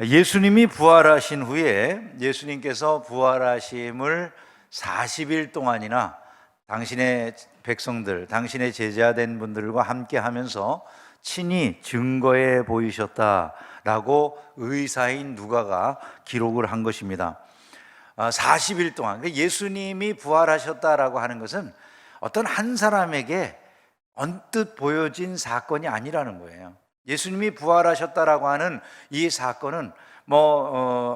예수님이 부활하신 후에 예수님께서 부활하심을 40일 동안이나 당신의 백성들, 당신의 제자된 분들과 함께 하면서 친히 증거해 보이셨다라고 의사인 누가가 기록을 한 것입니다. 40일 동안 예수님이 부활하셨다라고 하는 것은 어떤 한 사람에게 언뜻 보여진 사건이 아니라는 거예요. 예수님이 부활하셨다라고 하는 이 사건은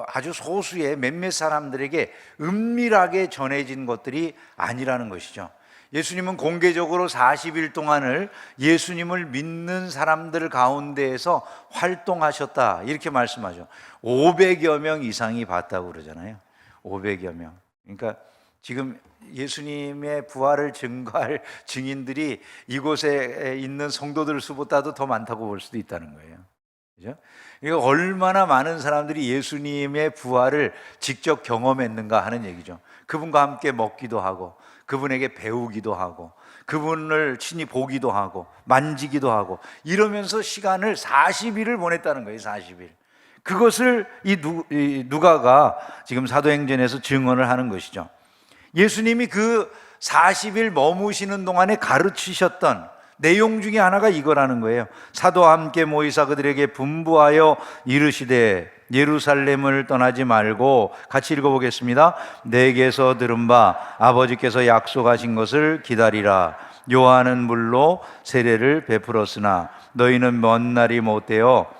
아주 소수의 몇몇 사람들에게 은밀하게 전해진 것들이 아니라는 것이죠. 예수님은 공개적으로 40일 동안을 예수님을 믿는 사람들 가운데에서 활동하셨다 이렇게 말씀하죠. 500여 명 이상이 봤다고 그러잖아요. 500여 명. 그러니까 지금 예수님의 부활을 증거할 증인들이 이곳에 있는 성도들 수보다도 더 많다고 볼 수도 있다는 거예요. 그죠? 이거 얼마나 많은 사람들이 예수님의 부활을 직접 경험했는가 하는 얘기죠. 그분과 함께 먹기도 하고, 그분에게 배우기도 하고, 그분을 친히 보기도 하고, 만지기도 하고, 이러면서 시간을 40일을 보냈다는 거예요. 40일. 그것을 이 누가가 지금 사도행전에서 증언을 하는 것이죠. 예수님이 그 40일 머무시는 동안에 가르치셨던 내용 중에 하나가 이거라는 거예요. 사도와 함께 모이사 그들에게 분부하여 이르시되 예루살렘을 떠나지 말고, 같이 읽어보겠습니다. 내게서 들은 바 아버지께서 약속하신 것을 기다리라. 요한은 물로 세례를 베풀었으나 너희는 먼 날이 못되어,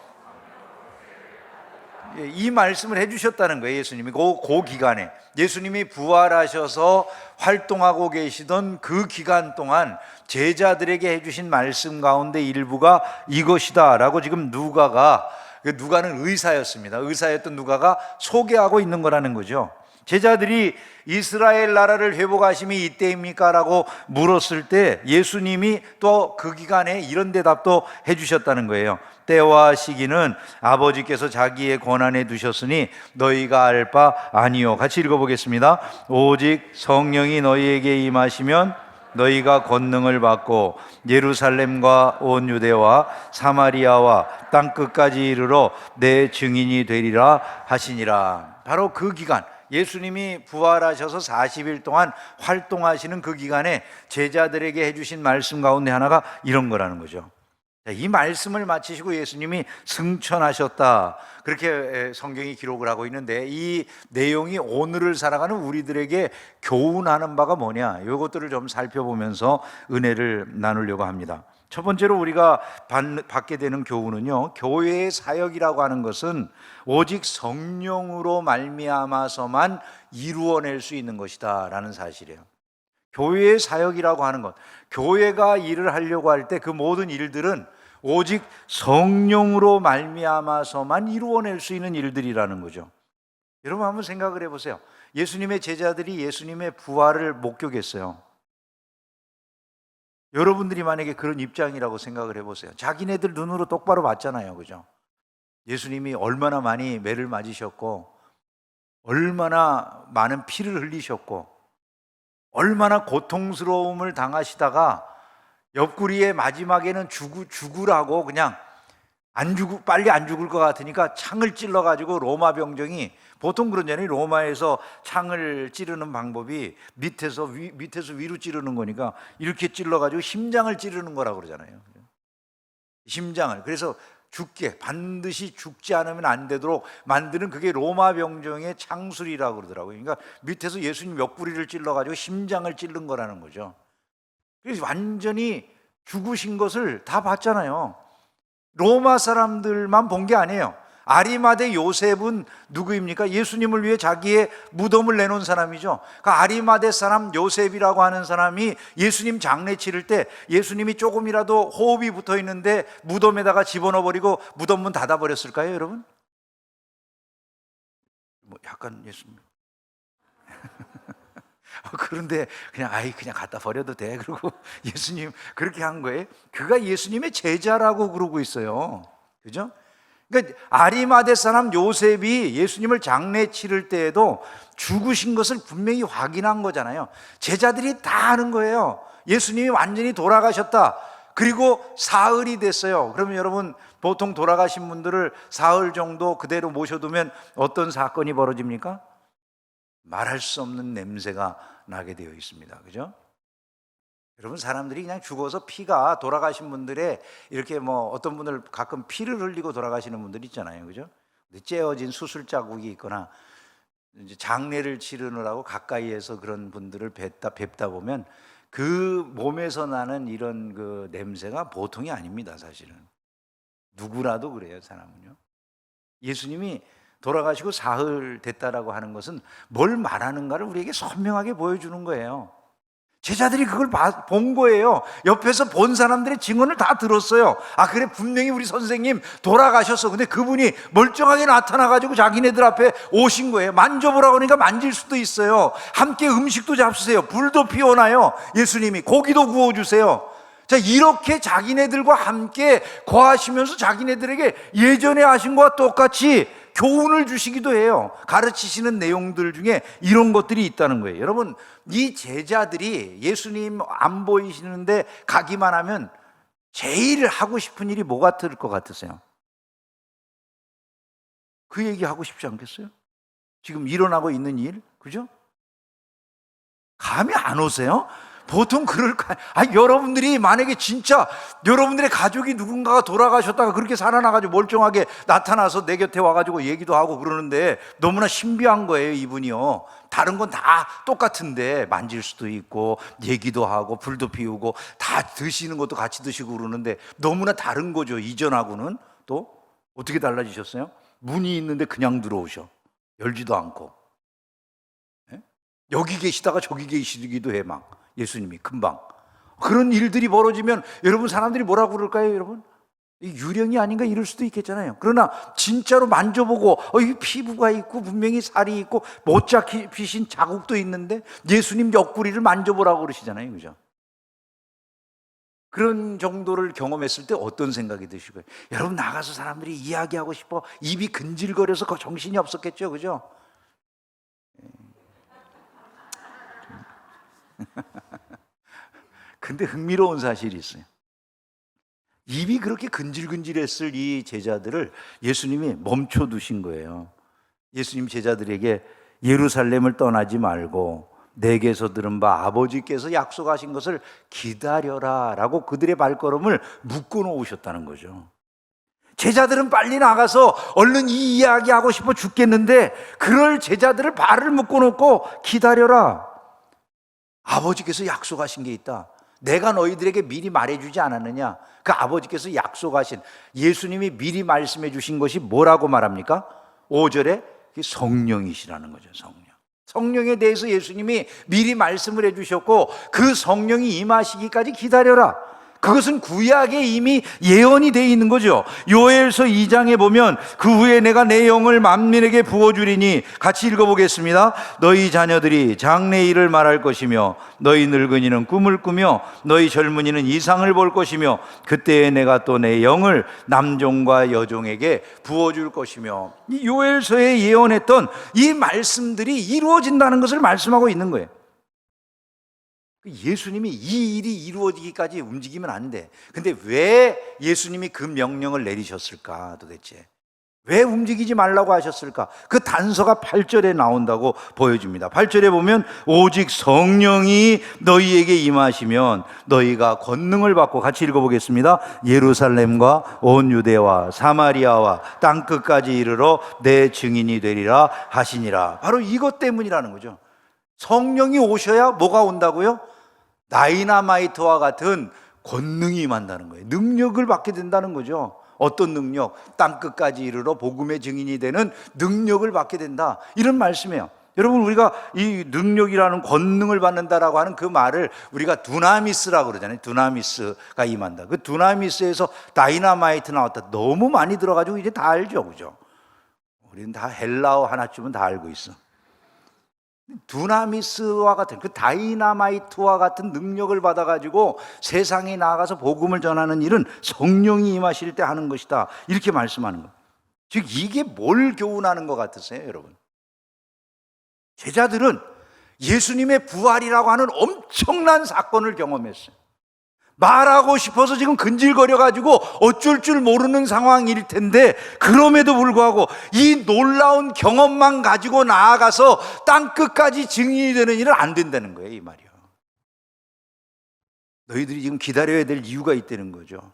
이 말씀을 해주셨다는 거예요. 예수님이 그 기간에 예수님이 부활하셔서 활동하고 계시던 그 기간 동안 제자들에게 해주신 말씀 가운데 일부가 이것이다 라고 지금 누가는 의사였습니다. 의사였던 누가가 소개하고 있는 거라는 거죠. 제자들이 이스라엘 나라를 회복하심이 이때입니까? 라고 물었을 때 예수님이 또 그 기간에 이런 대답도 해주셨다는 거예요. 때와 시기는 아버지께서 자기의 권한에 두셨으니 너희가 알 바 아니요. 같이 읽어보겠습니다. 오직 성령이 너희에게 임하시면 너희가 권능을 받고 예루살렘과 온 유대와 사마리아와 땅끝까지 이르러 내 증인이 되리라 하시니라. 바로 그 기간, 예수님이 부활하셔서 40일 동안 활동하시는 그 기간에 제자들에게 해주신 말씀 가운데 하나가 이런 거라는 거죠. 이 말씀을 마치시고 예수님이 승천하셨다, 그렇게 성경이 기록을 하고 있는데, 이 내용이 오늘을 살아가는 우리들에게 교훈하는 바가 뭐냐, 이것들을 좀 살펴보면서 은혜를 나누려고 합니다. 첫 번째로 우리가 받게 되는 교훈은요, 교회의 사역이라고 하는 것은 오직 성령으로 말미암아서만 이루어낼 수 있는 것이다 라는 사실이에요. 교회의 사역이라고 하는 것, 교회가 일을 하려고 할 때 그 모든 일들은 오직 성령으로 말미암아서만 이루어낼 수 있는 일들이라는 거죠. 여러분 한번 생각을 해보세요. 예수님의 제자들이 예수님의 부활을 목격했어요. 여러분들이 만약에 그런 입장이라고 생각을 해보세요. 자기네들 눈으로 똑바로 봤잖아요. 그죠? 예수님이 얼마나 많이 매를 맞으셨고, 얼마나 많은 피를 흘리셨고, 얼마나 고통스러움을 당하시다가 옆구리에 마지막에는 죽으라고 그냥 빨리 안 죽을 것 같으니까 창을 찔러가지고, 로마 병정이 보통 그러잖아요. 로마에서 창을 찌르는 방법이 밑에서 위로 찌르는 거니까 이렇게 찔러가지고 심장을 찌르는 거라고 그러잖아요. 심장을. 그래서 반드시 죽지 않으면 안 되도록 만드는, 그게 로마 병정의 창술이라고 그러더라고요. 그러니까 밑에서 예수님 옆구리를 찔러가지고 심장을 찌른 거라는 거죠. 그래서 완전히 죽으신 것을 다 봤잖아요. 로마 사람들만 본 게 아니에요. 아리마대 요셉은 누구입니까? 예수님을 위해 자기의 무덤을 내놓은 사람이죠. 그 아리마대 사람 요셉이라고 하는 사람이 예수님 장례 치를 때 예수님이 조금이라도 호흡이 붙어 있는데 무덤에다가 집어넣어 버리고 무덤 문 닫아 버렸을까요, 여러분? 약간 예수님 그런데 그냥 갖다 버려도 돼, 그러고 예수님 그렇게 한 거예요. 그가 예수님의 제자라고 그러고 있어요. 그죠? 그러니까 아리마대 사람 요셉이 예수님을 장례 치를 때에도 죽으신 것을 분명히 확인한 거잖아요. 제자들이 다 아는 거예요. 예수님이 완전히 돌아가셨다. 그리고 사흘이 됐어요. 그러면 여러분, 보통 돌아가신 분들을 사흘 정도 그대로 모셔두면 어떤 사건이 벌어집니까? 말할 수 없는 냄새가 나게 되어 있습니다. 그죠? 여러분, 사람들이 그냥 죽어서 피가, 돌아가신 분들의 이렇게 뭐 어떤 분들 가끔 피를 흘리고 돌아가시는 분들 있잖아요. 그죠? 째어진 수술 자국이 있거나 이제 장례를 치르느라고 가까이에서 그런 분들을 뵙다 보면 그 몸에서 나는 이런 그 냄새가 보통이 아닙니다. 사실은 누구라도 그래요. 사람은요. 예수님이 돌아가시고 사흘 됐다라고 하는 것은 뭘 말하는가를 우리에게 선명하게 보여주는 거예요. 제자들이 그걸 본 거예요. 옆에서 본 사람들의 증언을 다 들었어요. 아, 그래, 분명히 우리 선생님 돌아가셨어. 근데 그분이 멀쩡하게 나타나가지고 자기네들 앞에 오신 거예요. 만져보라고 하니까 만질 수도 있어요. 함께 음식도 잡수세요. 불도 피워놔요. 예수님이 고기도 구워주세요. 자, 이렇게 자기네들과 함께 거하시면서 자기네들에게 예전에 하신 것과 똑같이 교훈을 주시기도 해요. 가르치시는 내용들 중에 이런 것들이 있다는 거예요. 여러분, 이 제자들이 예수님 안 보이시는데 가기만 하면 제일 하고 싶은 일이 뭐 같을 것 같으세요? 그 얘기 하고 싶지 않겠어요? 지금 일어나고 있는 일, 그죠? 감이 안 오세요? 보통 여러분들이 만약에 진짜 여러분들의 가족이 누군가가 돌아가셨다가 그렇게 살아나가지고 멀쩡하게 나타나서 내 곁에 와가지고 얘기도 하고 그러는데 너무나 신비한 거예요, 이분이요. 다른 건 다 똑같은데 만질 수도 있고 얘기도 하고 불도 피우고 다 드시는 것도 같이 드시고 그러는데 너무나 다른 거죠. 이전하고는. 또 어떻게 달라지셨어요? 문이 있는데 그냥 들어오셔. 열지도 않고. 여기 계시다가 저기 계시기도 해. 막 예수님이 금방. 그런 일들이 벌어지면 여러분, 사람들이 뭐라고 그럴까요? 여러분, 유령이 아닌가 이럴 수도 있겠잖아요. 그러나 진짜로 만져보고 이 피부가 있고 분명히 살이 있고 못 잡히신 자국도 있는데 예수님 옆구리를 만져보라고 그러시잖아요. 그죠? 그런 정도를 경험했을 때 어떤 생각이 드시고요? 여러분, 나가서 사람들이 이야기하고 싶어 입이 근질거려서 정신이 없었겠죠. 그죠? 근데 흥미로운 사실이 있어요. 입이 그렇게 근질근질했을 이 제자들을 예수님이 멈춰두신 거예요. 예수님 제자들에게 예루살렘을 떠나지 말고 내게서 들은 바 아버지께서 약속하신 것을 기다려라 라고 그들의 발걸음을 묶어 놓으셨다는 거죠. 제자들은 빨리 나가서 얼른 이 이야기하고 싶어 죽겠는데 그럴 제자들을 발을 묶어 놓고 기다려라. 아버지께서 약속하신 게 있다. 내가 너희들에게 미리 말해주지 않았느냐? 그 아버지께서 약속하신, 예수님이 미리 말씀해 주신 것이 뭐라고 말합니까? 5절에 성령이시라는 거죠. 성령에 대해서 예수님이 미리 말씀을 해 주셨고 그 성령이 임하시기까지 기다려라. 그것은 구약에 이미 예언이 되어 있는 거죠. 요엘서 2장에 보면 그 후에 내가 내 영을 만민에게 부어주리니, 같이 읽어보겠습니다. 너희 자녀들이 장래일을 말할 것이며 너희 늙은이는 꿈을 꾸며 너희 젊은이는 이상을 볼 것이며 그때에 내가 또 내 영을 남종과 여종에게 부어줄 것이며, 이 요엘서에 예언했던 이 말씀들이 이루어진다는 것을 말씀하고 있는 거예요. 예수님이 이 일이 이루어지기까지 움직이면 안 돼. 근데 왜 예수님이 그 명령을 내리셨을까 도대체? 왜 움직이지 말라고 하셨을까? 그 단서가 8절에 나온다고 보여줍니다. 8절에 보면 오직 성령이 너희에게 임하시면 너희가 권능을 받고, 같이 읽어보겠습니다. 예루살렘과 온 유대와 사마리아와 땅끝까지 이르러 내 증인이 되리라 하시니라. 바로 이것 때문이라는 거죠. 성령이 오셔야 뭐가 온다고요? 다이나마이트와 같은 권능이 임한다는 거예요. 능력을 받게 된다는 거죠. 어떤 능력? 땅끝까지 이르러 복음의 증인이 되는 능력을 받게 된다, 이런 말씀이에요. 여러분, 우리가 이 능력이라는 권능을 받는다라고 하는 그 말을 우리가 두나미스라고 그러잖아요. 두나미스가 임한다. 그 두나미스에서 다이나마이트 나왔다. 너무 많이 들어가지고 이제 다 알죠. 그죠? 우리는 다 헬라어 하나쯤은 다 알고 있어. 두나미스와 같은, 그 다이나마이트와 같은 능력을 받아가지고 세상에 나가서 복음을 전하는 일은 성령이 임하실 때 하는 것이다, 이렇게 말씀하는 거예요. 즉 이게 뭘 교훈하는 것 같으세요, 여러분? 제자들은 예수님의 부활이라고 하는 엄청난 사건을 경험했어요. 말하고 싶어서 지금 근질거려가지고 어쩔 줄 모르는 상황일 텐데, 그럼에도 불구하고 이 놀라운 경험만 가지고 나아가서 땅 끝까지 증인이 되는 일은 안 된다는 거예요, 이 말이요. 너희들이 지금 기다려야 될 이유가 있다는 거죠.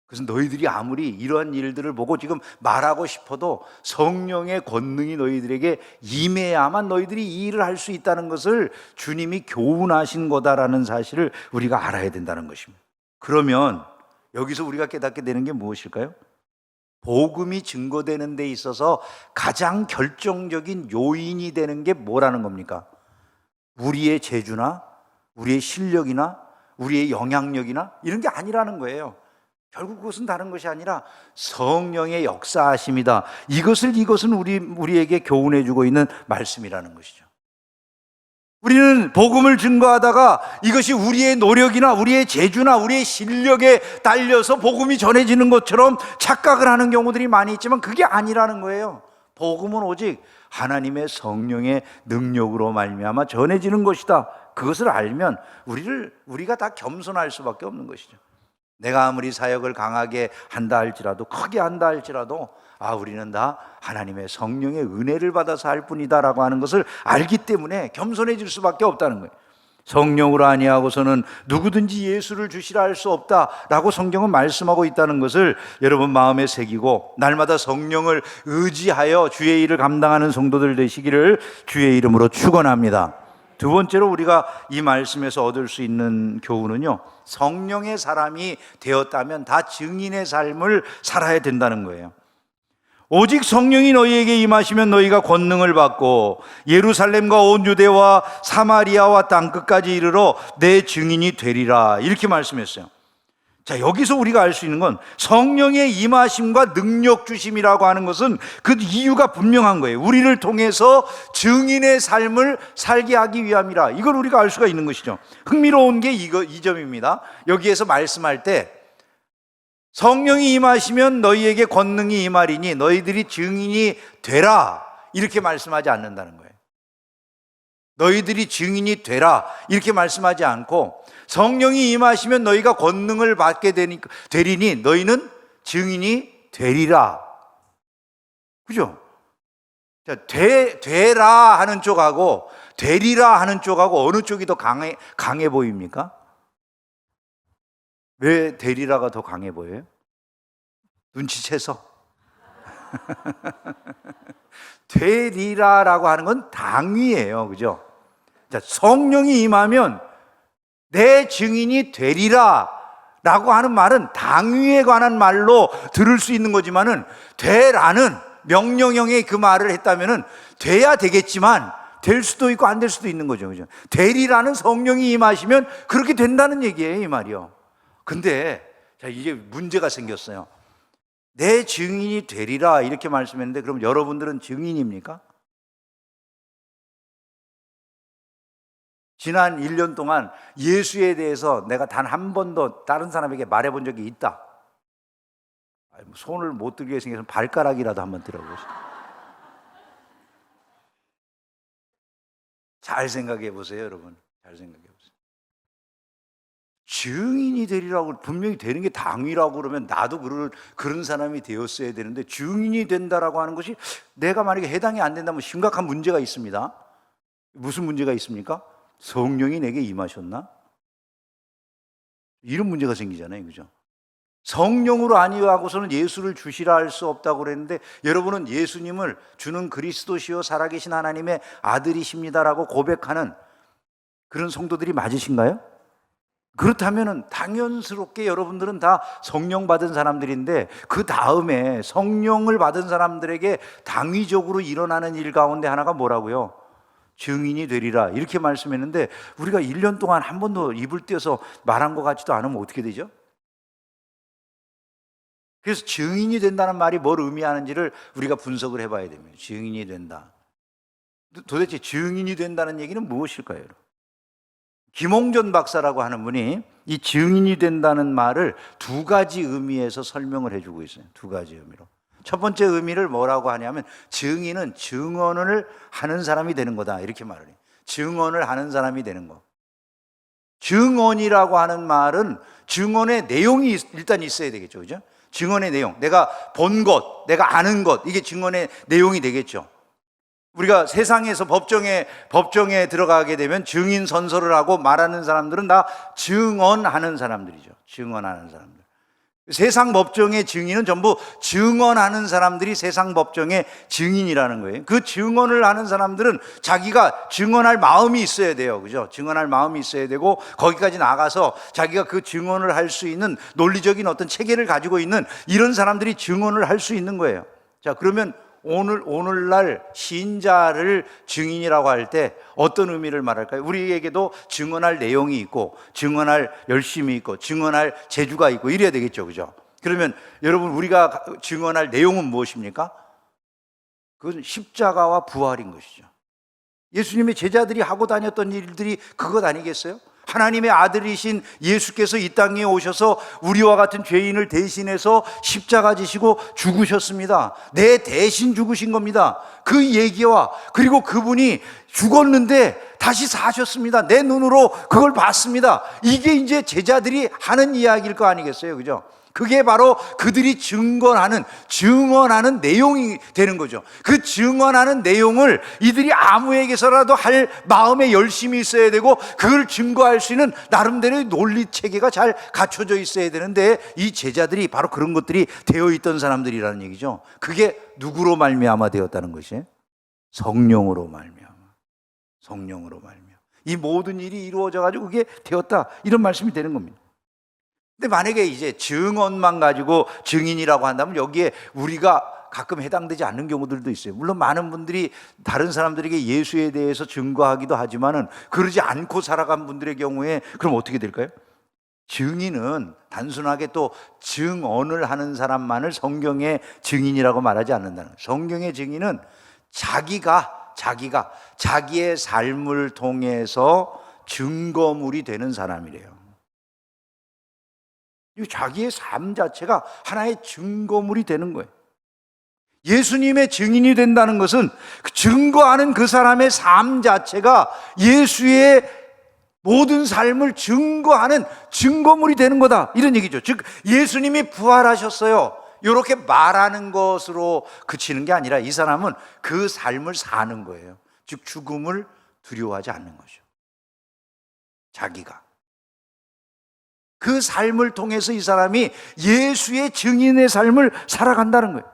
그래서 너희들이 아무리 이러한 일들을 보고 지금 말하고 싶어도 성령의 권능이 너희들에게 임해야만 너희들이 이 일을 할 수 있다는 것을 주님이 교훈하신 거다라는 사실을 우리가 알아야 된다는 것입니다. 그러면 여기서 우리가 깨닫게 되는 게 무엇일까요? 복음이 증거되는 데 있어서 가장 결정적인 요인이 되는 게 뭐라는 겁니까? 우리의 재주나 우리의 실력이나 우리의 영향력이나 이런 게 아니라는 거예요. 결국 그것은 다른 것이 아니라 성령의 역사하심이다. 이것은 우리에게 교훈해 주고 있는 말씀이라는 것이죠. 우리는 복음을 증거하다가 이것이 우리의 노력이나 우리의 재주나 우리의 실력에 달려서 복음이 전해지는 것처럼 착각을 하는 경우들이 많이 있지만 그게 아니라는 거예요. 복음은 오직 하나님의 성령의 능력으로 말미암아 전해지는 것이다. 그것을 알면 우리가 다 겸손할 수밖에 없는 것이죠. 내가 아무리 사역을 강하게 한다 할지라도, 크게 한다 할지라도 우리는 다 하나님의 성령의 은혜를 받아서 할 뿐이다라고 하는 것을 알기 때문에 겸손해질 수밖에 없다는 거예요. 성령으로 아니하고서는 누구든지 예수를 주시라 할 수 없다라고 성경은 말씀하고 있다는 것을 여러분 마음에 새기고 날마다 성령을 의지하여 주의 일을 감당하는 성도들 되시기를 주의 이름으로 축원합니다. 두 번째로 우리가 이 말씀에서 얻을 수 있는 교훈은요, 성령의 사람이 되었다면 다 증인의 삶을 살아야 된다는 거예요. 오직 성령이 너희에게 임하시면 너희가 권능을 받고 예루살렘과 온 유대와 사마리아와 땅끝까지 이르러 내 증인이 되리라, 이렇게 말씀했어요. 자, 여기서 우리가 알 수 있는 건 성령의 임하심과 능력 주심이라고 하는 것은 그 이유가 분명한 거예요. 우리를 통해서 증인의 삶을 살게 하기 위함이라. 이걸 우리가 알 수가 있는 것이죠. 흥미로운 게 이 점입니다. 여기에서 말씀할 때 성령이 임하시면 너희에게 권능이 임하리니 너희들이 증인이 되라, 이렇게 말씀하지 않는다는 거예요. 너희들이 증인이 되라 이렇게 말씀하지 않고 성령이 임하시면 너희가 권능을 받게 되리니 너희는 증인이 되리라. 그죠? 자, 되라 하는 쪽하고 되리라 하는 쪽하고 어느 쪽이 더 강해 보입니까? 왜 되리라가 더 강해 보여요? 눈치채서. 되리라라고 하는 건 당위예요. 그죠? 자, 성령이 임하면 내 증인이 되리라 라고 하는 말은 당위에 관한 말로 들을 수 있는 거지만은 되라는 명령형의 그 말을 했다면은 돼야 되겠지만 될 수도 있고 안 될 수도 있는 거죠. 그죠? 되리라는 성령이 임하시면 그렇게 된다는 얘기예요, 이 말이요. 근데 자, 이제 문제가 생겼어요. 내 증인이 되리라 이렇게 말씀했는데 그럼 여러분들은 증인입니까? 지난 1년 동안 예수에 대해서 내가 단 한 번도 다른 사람에게 말해본 적이 있다. 손을 못 들게 생겨서 발가락이라도 한번 들어보세요. 잘 생각해 보세요, 여러분. 잘 생각해 보세요. 증인이 되리라고 분명히 되는 게 당위라고 그러면 나도 그런 사람이 되었어야 되는데 증인이 된다라고 하는 것이 내가 만약에 해당이 안 된다면 심각한 문제가 있습니다. 무슨 문제가 있습니까? 성령이 내게 임하셨나? 이런 문제가 생기잖아요. 그죠? 성령으로 아니하고서는 예수를 주시라 할 수 없다고 그랬는데 여러분은 예수님을 주는 그리스도시요 살아계신 하나님의 아들이십니다라고 고백하는 그런 성도들이 맞으신가요? 그렇다면 당연스럽게 여러분들은 다 성령 받은 사람들인데 그 다음에 성령을 받은 사람들에게 당위적으로 일어나는 일 가운데 하나가 뭐라고요? 증인이 되리라 이렇게 말씀했는데 우리가 1년 동안 한 번도 입을 떼어서 말한 것 같지도 않으면 어떻게 되죠? 그래서 증인이 된다는 말이 뭘 의미하는지를 우리가 분석을 해봐야 됩니다. 증인이 된다. 도대체 증인이 된다는 얘기는 무엇일까요? 김홍전 박사라고 하는 분이 이 증인이 된다는 말을 두 가지 의미에서 설명을 해주고 있어요. 두 가지 의미로. 첫 번째 의미를 뭐라고 하냐면 증인은 증언을 하는 사람이 되는 거다 이렇게 말을 해요. 증언을 하는 사람이 되는 거. 증언이라고 하는 말은 증언의 내용이 일단 있어야 되겠죠. 그죠? 증언의 내용. 내가 본 것, 내가 아는 것, 이게 증언의 내용이 되겠죠. 우리가 세상에서 법정에 들어가게 되면 증인 선서를 하고 말하는 사람들은 다 증언하는 사람들이죠. 증언하는 사람들. 세상 법정의 증인은 전부 증언하는 사람들이 세상 법정의 증인이라는 거예요. 그 증언을 하는 사람들은 자기가 증언할 마음이 있어야 돼요. 그죠? 증언할 마음이 있어야 되고, 거기까지 나가서 자기가 그 증언을 할 수 있는 논리적인 어떤 체계를 가지고 있는 이런 사람들이 증언을 할 수 있는 거예요. 자, 그러면 오늘날 신자를 증인이라고 할 때 어떤 의미를 말할까요? 우리에게도 증언할 내용이 있고, 증언할 열심이 있고, 증언할 재주가 있고, 이래야 되겠죠. 그죠? 그러면 여러분, 우리가 증언할 내용은 무엇입니까? 그건 십자가와 부활인 것이죠. 예수님의 제자들이 하고 다녔던 일들이 그것 아니겠어요? 하나님의 아들이신 예수께서 이 땅에 오셔서 우리와 같은 죄인을 대신해서 십자가 지시고 죽으셨습니다. 내 대신 죽으신 겁니다. 그 얘기와, 그리고 그분이 죽었는데 다시 사셨습니다. 내 눈으로 그걸 봤습니다. 이게 이제 제자들이 하는 이야기일 거 아니겠어요? 그죠? 그게 바로 그들이 증언하는 내용이 되는 거죠. 그 증언하는 내용을 이들이 아무에게서라도 할 마음의 열심이 있어야 되고, 그걸 증거할 수 있는 나름대로의 논리 체계가 잘 갖춰져 있어야 되는데, 이 제자들이 바로 그런 것들이 되어 있던 사람들이라는 얘기죠. 그게 누구로 말미암아 되었다는 것이? 성령으로 말미암아. 성령으로 말미암아. 이 모든 일이 이루어져 가지고 그게 되었다, 이런 말씀이 되는 겁니다. 근데 만약에 이제 증언만 가지고 증인이라고 한다면 여기에 우리가 가끔 해당되지 않는 경우들도 있어요. 물론 많은 분들이 다른 사람들에게 예수에 대해서 증거하기도 하지만은 그러지 않고 살아간 분들의 경우에 그럼 어떻게 될까요? 증인은 단순하게 또 증언을 하는 사람만을 성경의 증인이라고 말하지 않는다는 거예요. 성경의 증인은 자기의 삶을 통해서 증거물이 되는 사람이래요. 자기의 삶 자체가 하나의 증거물이 되는 거예요. 예수님의 증인이 된다는 것은 증거하는 그 사람의 삶 자체가 예수의 모든 삶을 증거하는 증거물이 되는 거다, 이런 얘기죠. 즉 예수님이 부활하셨어요, 이렇게 말하는 것으로 그치는 게 아니라 이 사람은 그 삶을 사는 거예요. 즉 죽음을 두려워하지 않는 거죠. 자기가 그 삶을 통해서 이 사람이 예수의 증인의 삶을 살아간다는 거예요.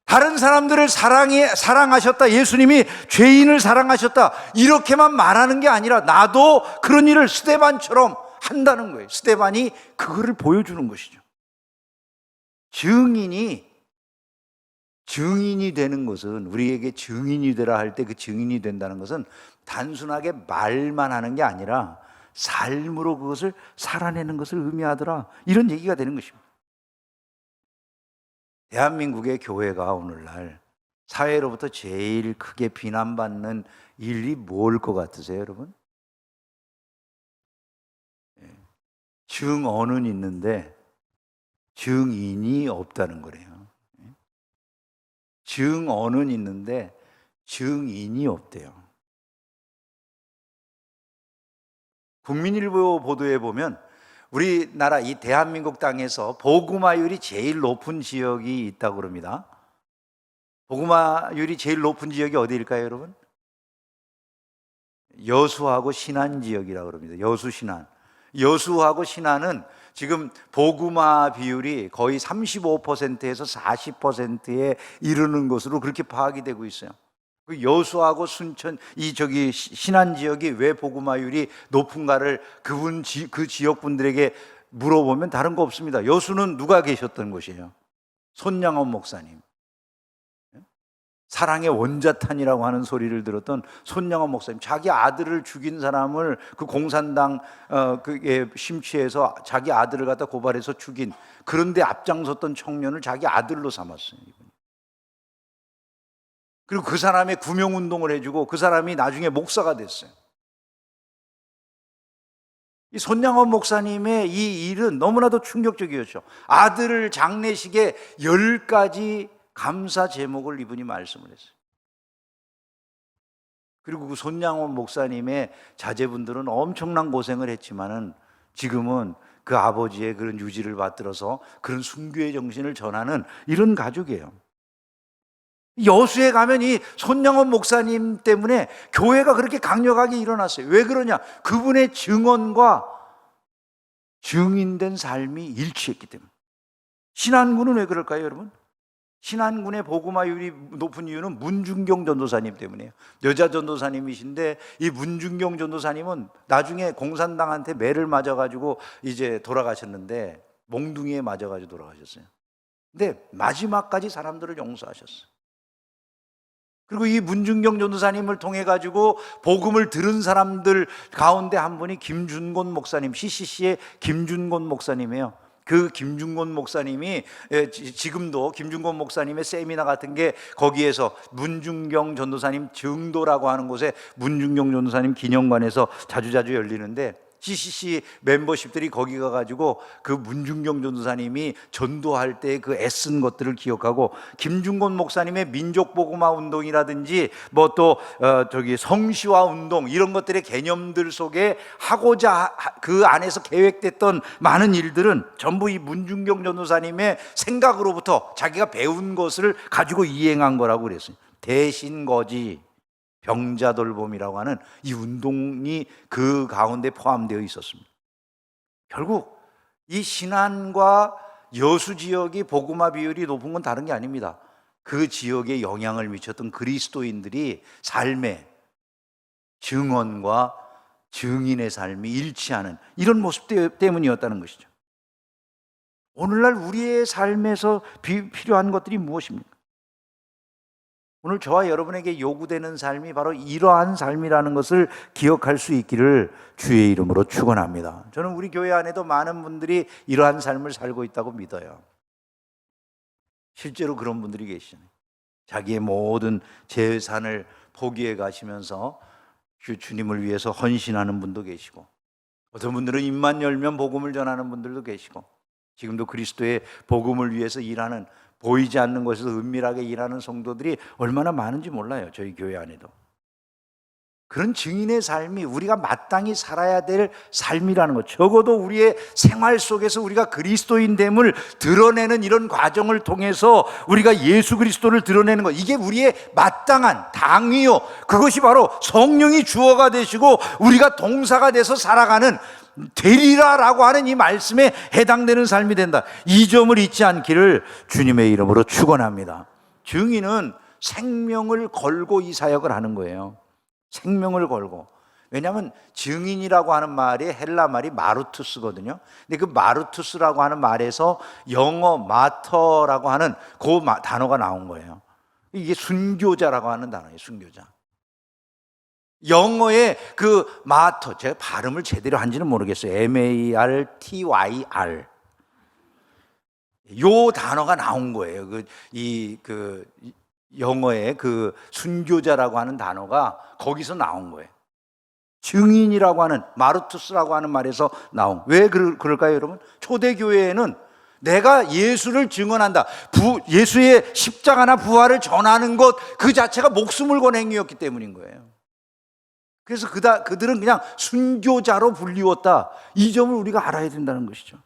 다른 사람들을 사랑하셨다, 예수님이 죄인을 사랑하셨다, 이렇게만 말하는 게 아니라 나도 그런 일을 스데반처럼 한다는 거예요. 스데반이 그거를 보여주는 것이죠. 증인이 되는 것은, 우리에게 증인이 되라 할 때 그 증인이 된다는 것은 단순하게 말만 하는 게 아니라 삶으로 그것을 살아내는 것을 의미하더라, 이런 얘기가 되는 것입니다. 대한민국의 교회가 오늘날 사회로부터 제일 크게 비난받는 일이 뭘 것 같으세요, 여러분? 증언은 있는데 증인이 없다는 거래요. 증언은 있는데 증인이 없대요. 국민일보 보도에 보면 우리나라 이 대한민국 땅에서 복음화율이 제일 높은 지역이 있다고 그럽니다. 복음화율이 제일 높은 지역이 어디일까요, 여러분? 여수하고 신안 지역이라고 그럽니다. 여수, 신안. 여수하고 신안은 지금 복음화 비율이 거의 35%에서 40%에 이르는 것으로 그렇게 파악이 되고 있어요. 여수하고 순천, 신안 지역이 왜 복음화율이 높은가를 그 지역 분들에게 물어보면 다른 거 없습니다. 여수는 누가 계셨던 곳이에요? 손양원 목사님. 사랑의 원자탄이라고 하는 소리를 들었던 손양원 목사님. 자기 아들을 죽인 사람을 그 공산당 그게 심취해서 자기 아들을 갖다 고발해서 죽인, 그런데 앞장섰던 청년을 자기 아들로 삼았어요. 그리고 그 사람의 구명운동을 해주고 그 사람이 나중에 목사가 됐어요. 이 손양원 목사님의 이 일은 너무나도 충격적이었죠. 아들 장례식에 10가지 감사 제목을 이분이 말씀을 했어요. 그리고 그 손양원 목사님의 자제분들은 엄청난 고생을 했지만은 지금은 그 아버지의 그런 유지를 받들어서 그런 순교의 정신을 전하는 이런 가족이에요. 여수에 가면 이 손양원 목사님 때문에 교회가 그렇게 강력하게 일어났어요. 왜 그러냐? 그분의 증언과 증인된 삶이 일치했기 때문에. 신안군은 왜 그럴까요, 여러분? 신안군의 복음화율이 높은 이유는 문중경 전도사님 때문이에요. 여자 전도사님이신데 이 문중경 전도사님은 나중에 공산당한테 매를 맞아가지고 이제 돌아가셨는데, 몽둥이에 맞아가지고 돌아가셨어요. 근데 마지막까지 사람들을 용서하셨어요. 그리고 이 문중경 전도사님을 통해 가지고 복음을 들은 사람들 가운데 한 분이 김준곤 목사님, CCC의 김준곤 목사님이에요. 그 김준곤 목사님이 지금도 김준곤 목사님의 세미나 같은 게 거기에서 문중경 전도사님 증도라고 하는 곳에 문중경 전도사님 기념관에서 자주자주 열리는데, CCC 멤버십들이 거기 가가지고 그 문중경 전도사님이 전도할 때 그 애쓴 것들을 기억하고, 김준곤 목사님의 민족복음화 운동이라든지 뭐 또 성시화 운동 이런 것들의 개념들 속에 하고자 그 안에서 계획됐던 많은 일들은 전부 이 문중경 전도사님의 생각으로부터 자기가 배운 것을 가지고 이행한 거라고 그랬어요. 대신거지, 병자돌봄이라고 하는 이 운동이 그 가운데 포함되어 있었습니다. 결국 이 신안과 여수 지역이 복음화 비율이 높은 건 다른 게 아닙니다. 그 지역에 영향을 미쳤던 그리스도인들이 삶의 증언과 증인의 삶이 일치하는 이런 모습 때문이었다는 것이죠. 오늘날 우리의 삶에서 필요한 것들이 무엇입니까? 오늘 저와 여러분에게 요구되는 삶이 바로 이러한 삶이라는 것을 기억할 수 있기를 주의 이름으로 축원합니다. 저는 우리 교회 안에도 많은 분들이 이러한 삶을 살고 있다고 믿어요. 실제로 그런 분들이 계시잖아요. 자기의 모든 재산을 포기해 가시면서 주님을 위해서 헌신하는 분도 계시고, 어떤 분들은 입만 열면 복음을 전하는 분들도 계시고, 지금도 그리스도의 복음을 위해서 일하는, 보이지 않는 곳에서 은밀하게 일하는 성도들이 얼마나 많은지 몰라요. 저희 교회 안에도. 그런 증인의 삶이 우리가 마땅히 살아야 될 삶이라는 것, 적어도 우리의 생활 속에서 우리가 그리스도인됨을 드러내는 이런 과정을 통해서 우리가 예수 그리스도를 드러내는 것, 이게 우리의 마땅한 당위요, 그것이 바로 성령이 주어가 되시고 우리가 동사가 돼서 살아가는 되리라라고 하는 이 말씀에 해당되는 삶이 된다. 이 점을 잊지 않기를 주님의 이름으로 축원합니다. 증인은 생명을 걸고 이 사역을 하는 거예요. 생명을 걸고. 왜냐하면 증인이라고 하는 말이 헬라 말이 마루투스거든요. 근데 그 마루투스라고 하는 말에서 영어 마터라고 하는 그 단어가 나온 거예요. 이게 순교자라고 하는 단어예요. 순교자. 영어의 그 마터, 제가 발음을 제대로 한지는 모르겠어요. MARTYR. 요 단어가 나온 거예요. 영어의 그 순교자라고 하는 단어가 거기서 나온 거예요. 증인이라고 하는 마르투스라고 하는 말에서 나온. 왜 그럴까요, 여러분? 초대교회에는 내가 예수를 증언한다, 예수의 십자가나 부활을 전하는 것 그 자체가 목숨을 건 행위였기 때문인 거예요. 그래서 그들은 그냥 순교자로 불리웠다. 이 점을 우리가 알아야 된다는 것이죠.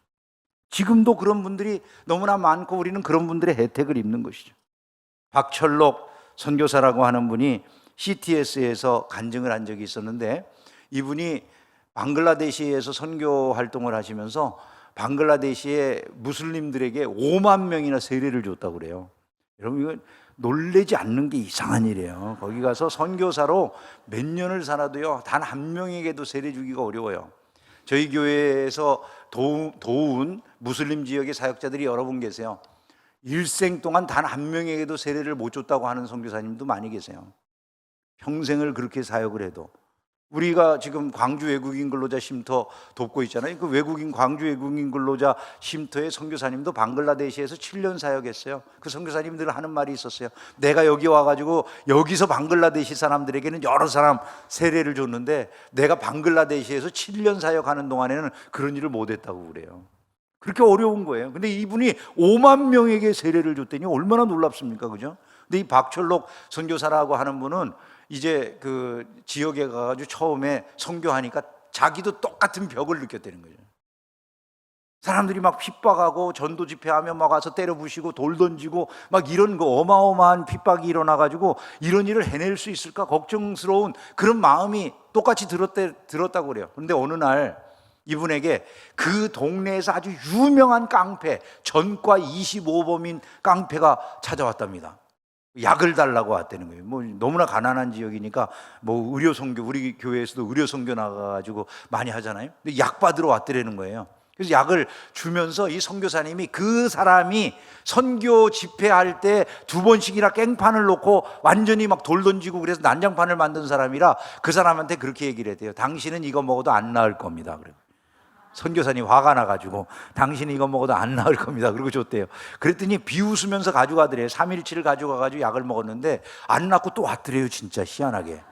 지금도 그런 분들이 너무나 많고 우리는 그런 분들의 혜택을 입는 것이죠. 박철록 선교사라고 하는 분이 CTS에서 간증을 한 적이 있었는데, 이분이 방글라데시에서 선교 활동을 하시면서 방글라데시의 무슬림들에게 5만 명이나 세례를 줬다고 그래요. 여러분, 이건 놀래지 않는 게 이상한 일이에요. 거기 가서 선교사로 몇 년을 살아도요, 단 한 명에게도 세례 주기가 어려워요. 저희 교회에서 도운 무슬림 지역의 사역자들이 여러 분 계세요. 일생 동안 단 한 명에게도 세례를 못 줬다고 하는 선교사님도 많이 계세요. 평생을 그렇게 사역을 해도. 우리가 지금 광주 외국인 근로자 쉼터 돕고 있잖아요. 그 광주 외국인 근로자 쉼터의 선교사님도 방글라데시에서 7년 사역했어요. 그 선교사님들은 하는 말이 있었어요. 내가 여기 와가지고 여기서 방글라데시 사람들에게는 여러 사람 세례를 줬는데 내가 방글라데시에서 7년 사역하는 동안에는 그런 일을 못했다고 그래요. 그렇게 어려운 거예요. 근데 이분이 5만 명에게 세례를 줬더니 얼마나 놀랍습니까? 그죠? 근데 이 박철록 선교사라고 하는 분은 이제 그 지역에 가가지고 처음에 선교하니까 자기도 똑같은 벽을 느꼈다는 거죠. 사람들이 막 핍박하고 전도 집회하면 막 와서 때려 부시고 돌 던지고 막 이런 거 어마어마한 핍박이 일어나가지고 이런 일을 해낼 수 있을까 걱정스러운 그런 마음이 똑같이 들었다고 그래요. 그런데 어느 날 이분에게 그 동네에서 아주 유명한 깡패, 전과 25범인 깡패가 찾아왔답니다. 약을 달라고 왔다는 거예요. 뭐 너무나 가난한 지역이니까 뭐 의료 선교, 우리 교회에서도 의료 선교 나가가지고 많이 하잖아요. 근데 약 받으러 왔더라는 거예요. 그래서 약을 주면서 이 선교사님이 그 사람이 선교 집회할 때 2번씩이나 깽판을 놓고 완전히 막 돌 던지고 그래서 난장판을 만든 사람이라 그 사람한테 그렇게 얘기를 했대요. 당신은 이거 먹어도 안 나을 겁니다. 그래요. 선교사님 화가 나가지고 당신이 이거 먹어도 안 나을 겁니다. 그러고 줬대요. 그랬더니 비웃으면서 가져가더래요. 3일치를 가져가가지고 약을 먹었는데 안 낫고 또 왔더래요. 진짜 희한하게.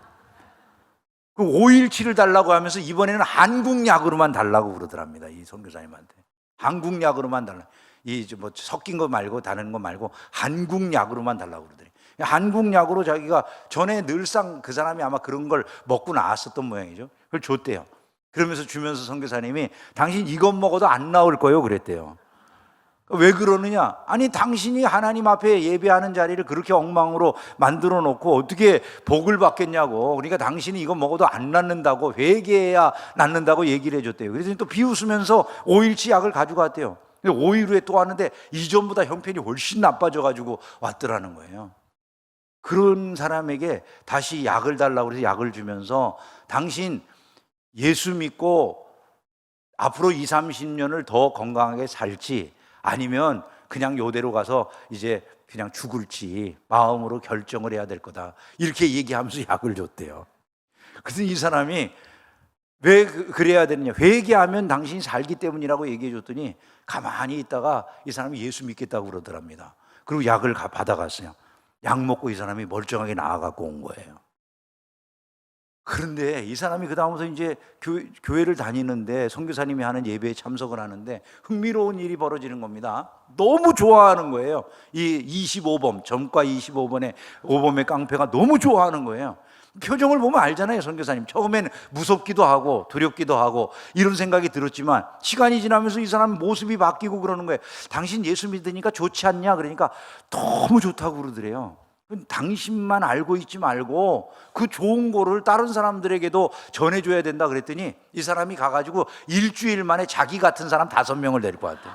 그 5일치를 달라고 하면서 이번에는 한국약으로만 달라고 그러더랍니다. 이 선교사님한테 한국약으로만 달라. 이 뭐 섞인 거 말고 다른 거 말고 한국약으로만 달라고 그러더래요. 한국약으로 자기가 전에 늘상 그 사람이 아마 그런 걸 먹고 나왔었던 모양이죠. 그걸 줬대요. 그러면서 주면서 선교사님이 당신 이것 먹어도 안 나올 거예요 그랬대요. 왜 그러느냐? 아니 당신이 하나님 앞에 예배하는 자리를 그렇게 엉망으로 만들어 놓고 어떻게 복을 받겠냐고. 그러니까 당신이 이거 먹어도 안 낫는다고, 회개해야 낫는다고 얘기를 해줬대요. 그래서 또 비웃으면서 5일치 약을 가지고 왔대요. 5일 후에 또 왔는데 이전보다 형편이 훨씬 나빠져가지고 왔더라는 거예요. 그런 사람에게 다시 약을 달라고 해서 약을 주면서 당신 예수 믿고 앞으로 20, 30년을 더 건강하게 살지 아니면 그냥 요대로 가서 이제 그냥 죽을지 마음으로 결정을 해야 될 거다. 이렇게 얘기하면서 약을 줬대요. 그래서 이 사람이 왜 그래야 되느냐? 회개하면 당신이 살기 때문이라고 얘기해 줬더니 가만히 있다가 이 사람이 예수 믿겠다고 그러더랍니다. 그리고 약을 받아갔어요. 약 먹고 이 사람이 멀쩡하게 나아갖고 온 거예요. 그런데 이 사람이 그 다음부터 이제 교회를 다니는데 선교사님이 하는 예배에 참석을 하는데 흥미로운 일이 벌어지는 겁니다. 너무 좋아하는 거예요. 이 25범, 전과 25번의 5범의 깡패가 너무 좋아하는 거예요. 표정을 보면 알잖아요. 선교사님 처음엔 무섭기도 하고 두렵기도 하고 이런 생각이 들었지만 시간이 지나면서 이 사람 모습이 바뀌고 그러는 거예요. 당신 예수 믿으니까 좋지 않냐? 그러니까 너무 좋다고 그러더래요. 당신만 알고 있지 말고 그 좋은 거를 다른 사람들에게도 전해줘야 된다 그랬더니 이 사람이 가가지고 일주일 만에 자기 같은 사람 5명을 데리고 왔대요.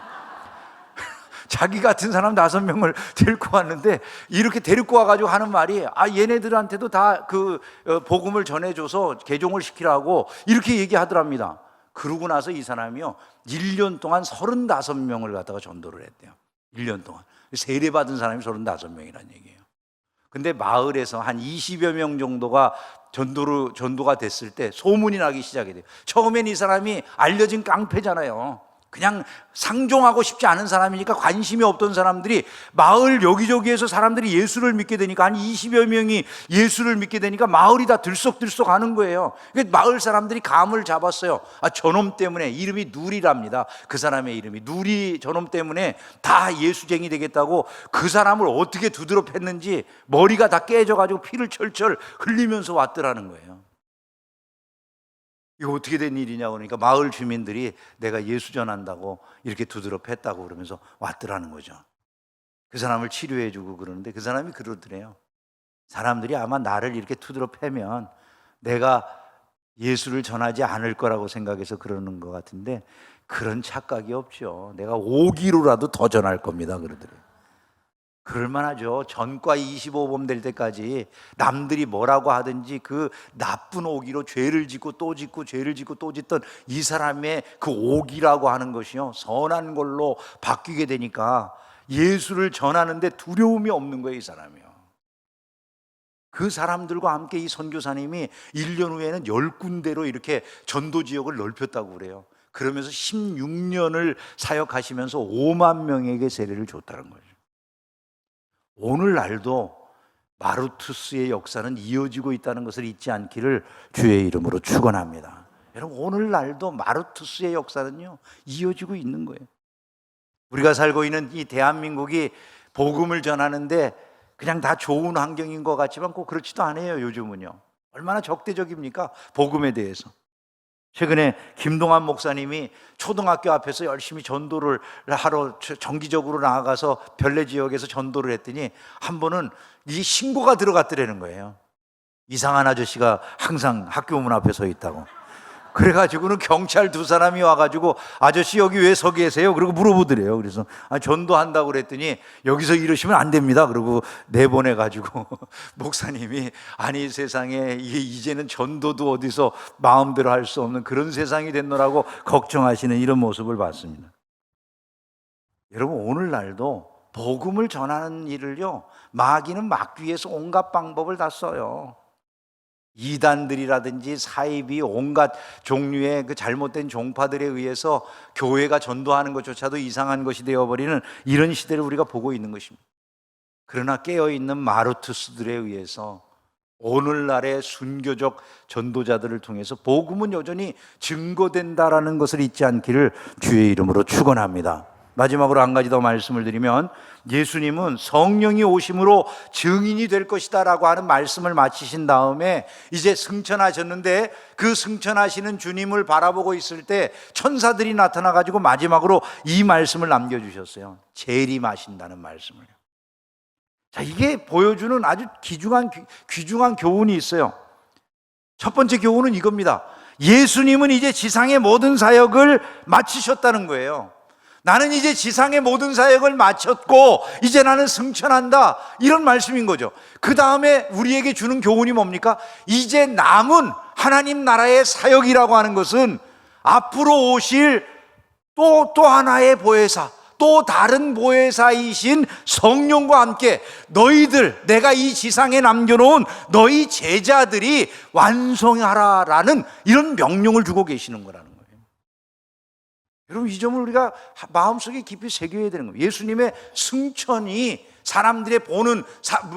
자기 같은 사람 5명을 데리고 왔는데 이렇게 데리고 와가지고 하는 말이 얘네들한테도 다 그 복음을 전해줘서 개종을 시키라고 이렇게 얘기하더랍니다. 그러고 나서 이 사람이요 1년 동안 35명을 갖다가 전도를 했대요. 1년 동안 세례받은 사람이 35명이라는 얘기예요. 근데 마을에서 한 20여 명 정도가 전도가 됐을 때 소문이 나기 시작이 돼요. 처음엔 이 사람이 알려진 깡패잖아요. 그냥 상종하고 싶지 않은 사람이니까 관심이 없던 사람들이 마을 여기저기에서 사람들이 예수를 믿게 되니까 한 20여 명이 예수를 믿게 되니까 마을이 다 들썩들썩 하는 거예요. 마을 사람들이 감을 잡았어요. 저놈 때문에, 이름이 누리랍니다. 그 사람의 이름이 누리, 저놈 때문에 다 예수쟁이 되겠다고 그 사람을 어떻게 두드러 팼는지 머리가 다 깨져가지고 피를 철철 흘리면서 왔더라는 거예요. 이거 어떻게 된 일이냐고 그러니까 마을 주민들이 내가 예수 전한다고 이렇게 두드러 팼다고 그러면서 왔더라는 거죠. 그 사람을 치료해 주고 그러는데 그 사람이 그러더래요. 사람들이 아마 나를 이렇게 두드러 패면 내가 예수를 전하지 않을 거라고 생각해서 그러는 것 같은데 그런 착각이 없죠. 내가 오기로라도 더 전할 겁니다 그러더래요. 그럴만하죠. 전과 25범 될 때까지 남들이 뭐라고 하든지 그 나쁜 오기로 죄를 짓고 또 짓고 죄를 짓고 또 짓던 이 사람의 그 오기라고 하는 것이요 선한 걸로 바뀌게 되니까 예수를 전하는데 두려움이 없는 거예요. 이 사람이요. 그 사람들과 함께 이 선교사님이 1년 후에는 10군데로 이렇게 전도 지역을 넓혔다고 그래요. 그러면서 16년을 사역하시면서 5만 명에게 세례를 줬다는 거예요. 오늘날도 마르투스의 역사는 이어지고 있다는 것을 잊지 않기를 주의 이름으로 축원합니다. 여러분 오늘날도 마르투스의 역사는요 이어지고 있는 거예요. 우리가 살고 있는 이 대한민국이 복음을 전하는데 그냥 다 좋은 환경인 것 같지만 꼭 그렇지도 않아요. 요즘은요. 얼마나 적대적입니까? 복음에 대해서. 최근에 김동환 목사님이 초등학교 앞에서 열심히 전도를 하러 정기적으로 나아가서 별내 지역에서 전도를 했더니 한 번은 이 신고가 들어갔더라는 거예요. 이상한 아저씨가 항상 학교 문 앞에 서 있다고. 그래가지고는 경찰 두 사람이 와가지고 아저씨 여기 왜 서 계세요? 그리고 물어보더래요. 그래서 전도한다고 그랬더니 여기서 이러시면 안 됩니다. 그리고 내보내가지고 목사님이 아니 세상에 이게 이제는 전도도 어디서 마음대로 할 수 없는 그런 세상이 됐노라고 걱정하시는 이런 모습을 봤습니다. 여러분 오늘날도 복음을 전하는 일을요 마귀는 막기 위해서 온갖 방법을 다 써요. 이단들이라든지 사이비 온갖 종류의 그 잘못된 종파들에 의해서 교회가 전도하는 것조차도 이상한 것이 되어버리는 이런 시대를 우리가 보고 있는 것입니다. 그러나 깨어있는 마르투스들에 의해서 오늘날의 순교적 전도자들을 통해서 복음은 여전히 증거된다라는 것을 잊지 않기를 주의 이름으로 축원합니다. 마지막으로 한 가지 더 말씀을 드리면 예수님은 성령이 오심으로 증인이 될 것이다 라고 하는 말씀을 마치신 다음에 이제 승천하셨는데 그 승천하시는 주님을 바라보고 있을 때 천사들이 나타나 가지고 마지막으로 이 말씀을 남겨주셨어요. 재림하신다는 말씀을요. 자, 이게 보여주는 아주 귀중한 교훈이 있어요. 첫 번째 교훈은 이겁니다. 예수님은 이제 지상의 모든 사역을 마치셨다는 거예요. 나는 이제 지상의 모든 사역을 마쳤고 이제 나는 승천한다, 이런 말씀인 거죠. 그 다음에 우리에게 주는 교훈이 뭡니까? 이제 남은 하나님 나라의 사역이라고 하는 것은 앞으로 오실 또 하나의 보혜사, 또 다른 보혜사이신 성령과 함께 너희들, 내가 이 지상에 남겨놓은 너희 제자들이 완성하라라는 이런 명령을 주고 계시는 거라는 거예요. 여러분 이 점을 우리가 마음속에 깊이 새겨야 되는 거예요. 예수님의 승천이 사람들의 보는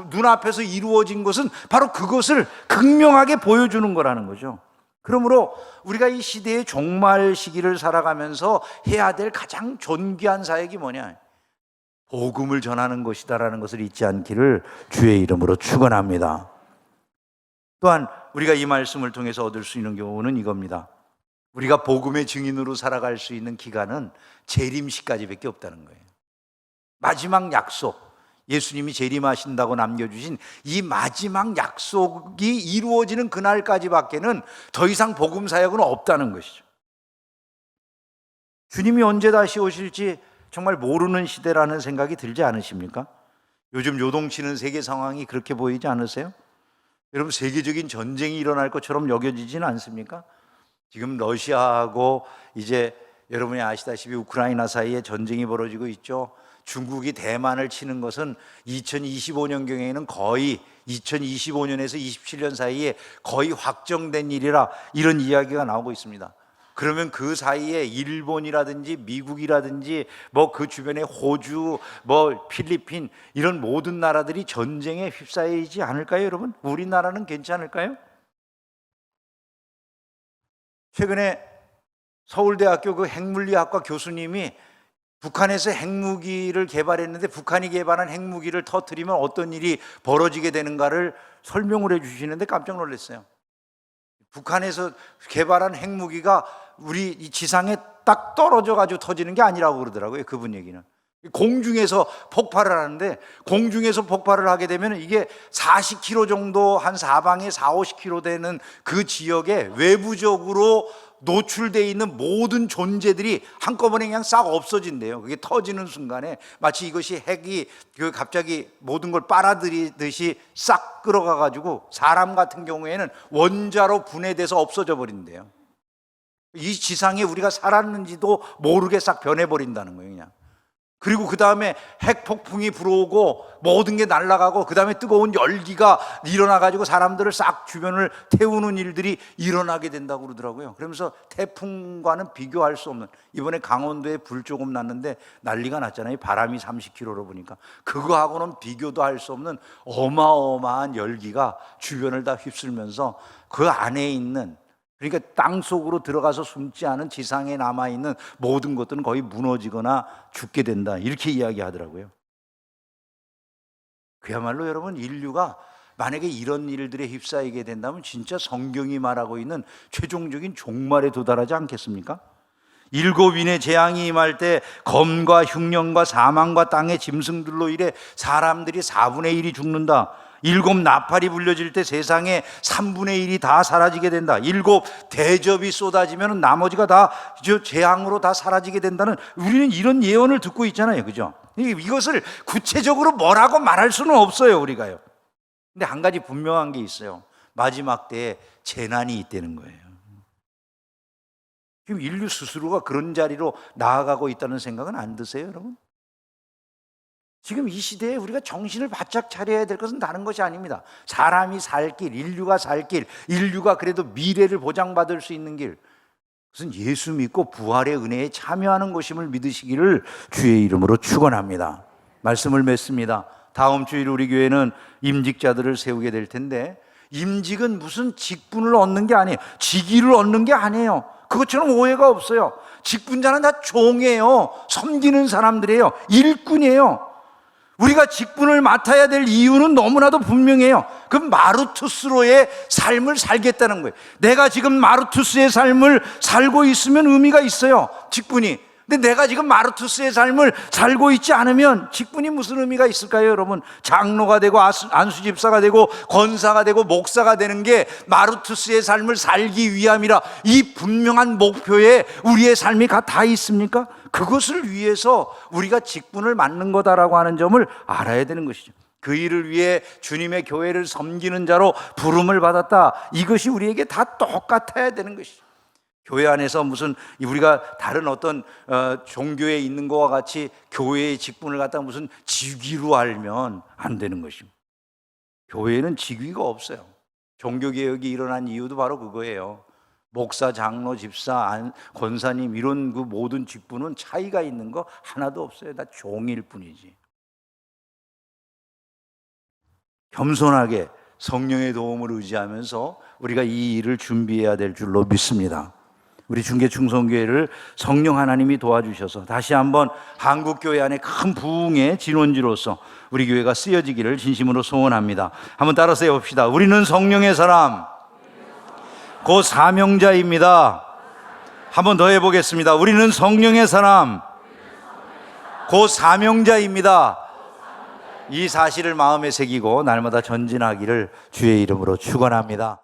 눈앞에서 이루어진 것은 바로 그것을 극명하게 보여주는 거라는 거죠. 그러므로 우리가 이 시대의 종말 시기를 살아가면서 해야 될 가장 존귀한 사역이 뭐냐? 복음을 전하는 것이다라는 것을 잊지 않기를 주의 이름으로 축원합니다. 또한 우리가 이 말씀을 통해서 얻을 수 있는 교훈은 이겁니다. 우리가 복음의 증인으로 살아갈 수 있는 기간은 재림시까지밖에 없다는 거예요. 마지막 약속, 예수님이 재림하신다고 남겨주신 이 마지막 약속이 이루어지는 그날까지밖에는 더 이상 복음 사역은 없다는 것이죠. 주님이 언제 다시 오실지 정말 모르는 시대라는 생각이 들지 않으십니까? 요즘 요동치는 세계 상황이 그렇게 보이지 않으세요? 여러분 세계적인 전쟁이 일어날 것처럼 여겨지지는 않습니까? 지금 러시아하고 이제 여러분이 아시다시피 우크라이나 사이에 전쟁이 벌어지고 있죠. 중국이 대만을 치는 것은 2025년경에는 거의 2025년에서 27년 사이에 거의 확정된 일이라 이런 이야기가 나오고 있습니다. 그러면 그 사이에 일본이라든지 미국이라든지 뭐 그 주변에 호주, 뭐 필리핀 이런 모든 나라들이 전쟁에 휩싸이지 않을까요, 여러분? 우리나라는 괜찮을까요? 최근에 서울대학교 그 핵물리학과 교수님이 북한에서 핵무기를 개발했는데 북한이 개발한 핵무기를 터뜨리면 어떤 일이 벌어지게 되는가를 설명을 해주시는데 깜짝 놀랐어요. 북한에서 개발한 핵무기가 우리 이 지상에 딱 떨어져 가지고 터지는 게 아니라고 그러더라고요. 그분 얘기는 공중에서 폭발을 하는데, 공중에서 폭발을 하게 되면 이게 40km 정도, 한 사방에 40-50km 되는 그 지역에 외부적으로 노출되어 있는 모든 존재들이 한꺼번에 그냥 싹 없어진대요. 그게 터지는 순간에 마치 이것이 핵이 갑자기 모든 걸 빨아들이듯이 싹 끌어가 가지고 사람 같은 경우에는 원자로 분해돼서 없어져 버린대요. 이 지상에 우리가 살았는지도 모르게 싹 변해버린다는 거예요, 그냥. 그리고 그 다음에 핵폭풍이 불어오고 모든 게 날아가고 그 다음에 뜨거운 열기가 일어나가지고 사람들을 싹 주변을 태우는 일들이 일어나게 된다고 그러더라고요. 그러면서 태풍과는 비교할 수 없는, 이번에 강원도에 불 조금 났는데 난리가 났잖아요. 바람이 30km로 보니까. 그거하고는 비교도 할 수 없는 어마어마한 열기가 주변을 다 휩쓸면서 그 안에 있는, 그러니까 땅 속으로 들어가서 숨지 않은 지상에 남아있는 모든 것들은 거의 무너지거나 죽게 된다, 이렇게 이야기하더라고요. 그야말로 여러분, 인류가 만약에 이런 일들에 휩싸이게 된다면 진짜 성경이 말하고 있는 최종적인 종말에 도달하지 않겠습니까? 7인의 재앙이 임할 때 검과 흉년과 사망과 땅의 짐승들로 인해 사람들이 4분의 1이 죽는다. 7 나팔이 불려질 때 세상의 3분의 1이 다 사라지게 된다. 7 대접이 쏟아지면 나머지가 다 재앙으로 다 사라지게 된다는, 우리는 이런 예언을 듣고 있잖아요, 그죠? 이것을 구체적으로 뭐라고 말할 수는 없어요, 우리가요. 근데 한 가지 분명한 게 있어요. 마지막 때에 재난이 있다는 거예요. 지금 인류 스스로가 그런 자리로 나아가고 있다는 생각은 안 드세요, 여러분? 지금 이 시대에 우리가 정신을 바짝 차려야 될 것은 다른 것이 아닙니다. 사람이 살 길, 인류가 살 길, 인류가 그래도 미래를 보장받을 수 있는 길, 그것은 예수 믿고 부활의 은혜에 참여하는 것임을 믿으시기를 주의 이름으로 축원합니다. 말씀을 맺습니다. 다음 주일 우리 교회는 임직자들을 세우게 될 텐데, 임직은 무슨 직분을 얻는 게 아니에요. 직위를 얻는 게 아니에요. 그것처럼 오해가 없어요. 직분자는 다 종이에요. 섬기는 사람들이에요. 일꾼이에요. 우리가 직분을 맡아야 될 이유는 너무나도 분명해요. 그 마르투스로의 삶을 살겠다는 거예요. 내가 지금 마르투스의 삶을 살고 있으면 의미가 있어요, 직분이. 근데 내가 지금 마르투스의 삶을 살고 있지 않으면 직분이 무슨 의미가 있을까요, 여러분? 장로가 되고 안수집사가 되고 권사가 되고 목사가 되는 게 마르투스의 삶을 살기 위함이라, 이 분명한 목표에 우리의 삶이 다 있습니까? 그것을 위해서 우리가 직분을 맡는 거다라고 하는 점을 알아야 되는 것이죠. 그 일을 위해 주님의 교회를 섬기는 자로 부름을 받았다. 이것이 우리에게 다 똑같아야 되는 것이죠. 교회 안에서 무슨 우리가 다른 어떤 종교에 있는 것과 같이 교회의 직분을 갖다 무슨 직위로 알면 안 되는 것입니다. 교회에는 직위가 없어요. 종교개혁이 일어난 이유도 바로 그거예요. 목사, 장로, 집사, 권사님 이런 그 모든 직분은 차이가 있는 거 하나도 없어요. 다 종일 뿐이지. 겸손하게 성령의 도움을 의지하면서 우리가 이 일을 준비해야 될 줄로 믿습니다. 우리 중계충성교회를 성령 하나님이 도와주셔서 다시 한번 한국교회 안에 큰 부흥의 진원지로서 우리 교회가 쓰여지기를 진심으로 소원합니다. 한번 따라서 해봅시다. 우리는 성령의 사람, 곧 사명자입니다. 한번 더 해보겠습니다. 우리는 성령의 사람, 곧 사명자입니다. 이 사실을 마음에 새기고 날마다 전진하기를 주의 이름으로 축원합니다.